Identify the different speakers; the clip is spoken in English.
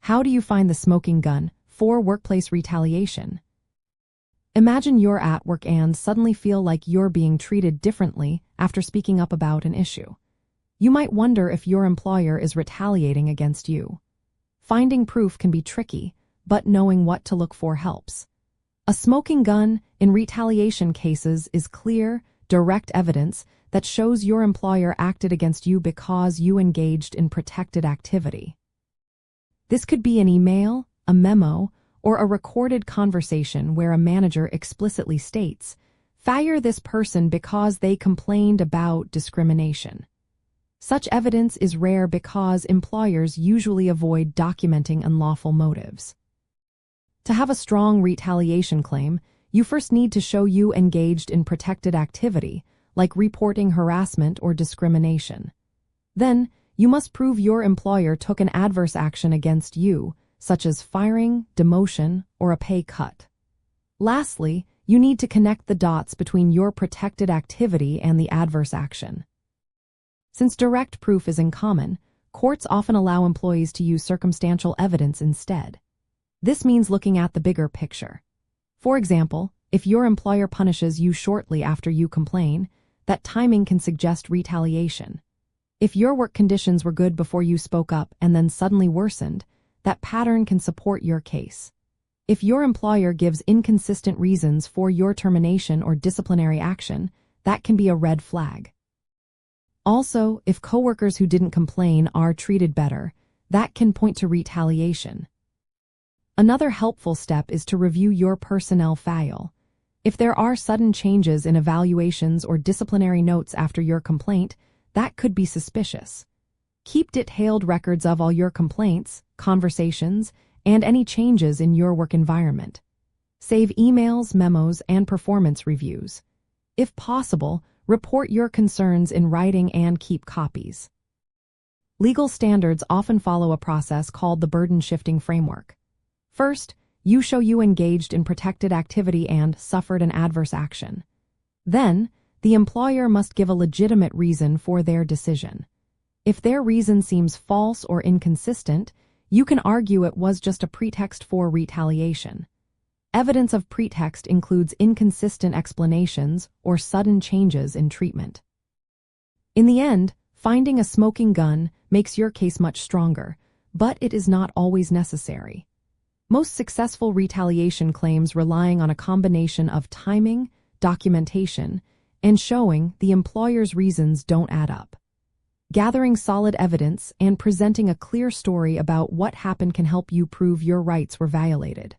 Speaker 1: How do you find the smoking gun for workplace retaliation? Imagine you're at work and suddenly feel like you're being treated differently after speaking up about an issue. You might wonder if your employer is retaliating against you. Finding proof can be tricky, but knowing what to look for helps. A smoking gun in retaliation cases is clear, direct evidence that shows your employer acted against you because you engaged in protected activity. This could be an email, a memo, or a recorded conversation where a manager explicitly states, "Fire this person because they complained about discrimination." Such evidence is rare because employers usually avoid documenting unlawful motives. To have a strong retaliation claim, you first need to show you engaged in protected activity, like reporting harassment or discrimination. Then, you must prove your employer took an adverse action against you, such as firing, demotion, or a pay cut. Lastly, you need to connect the dots between your protected activity and the adverse action. Since direct proof is uncommon, courts often allow employees to use circumstantial evidence instead. This means looking at the bigger picture. For example, if your employer punishes you shortly after you complain, that timing can suggest retaliation. If your work conditions were good before you spoke up and then suddenly worsened, that pattern can support your case. If your employer gives inconsistent reasons for your termination or disciplinary action, that can be a red flag. Also, if coworkers who didn't complain are treated better, that can point to retaliation. Another helpful step is to review your personnel file. If there are sudden changes in evaluations or disciplinary notes after your complaint, that could be suspicious. Keep detailed records of all your complaints, conversations, and any changes in your work environment. Save emails, memos, and performance reviews. If possible, report your concerns in writing and keep copies. Legal standards often follow a process called the burden-shifting framework. First, you show you engaged in protected activity and suffered an adverse action. Then, the employer must give a legitimate reason for their decision. If their reason seems false or inconsistent, you can argue it was just a pretext for retaliation. Evidence of pretext includes inconsistent explanations or sudden changes in treatment. In the end, finding a smoking gun makes your case much stronger, but it is not always necessary. Most successful retaliation claims relying on a combination of timing, documentation, and showing the employer's reasons don't add up. Gathering solid evidence and presenting a clear story about what happened can help you prove your rights were violated.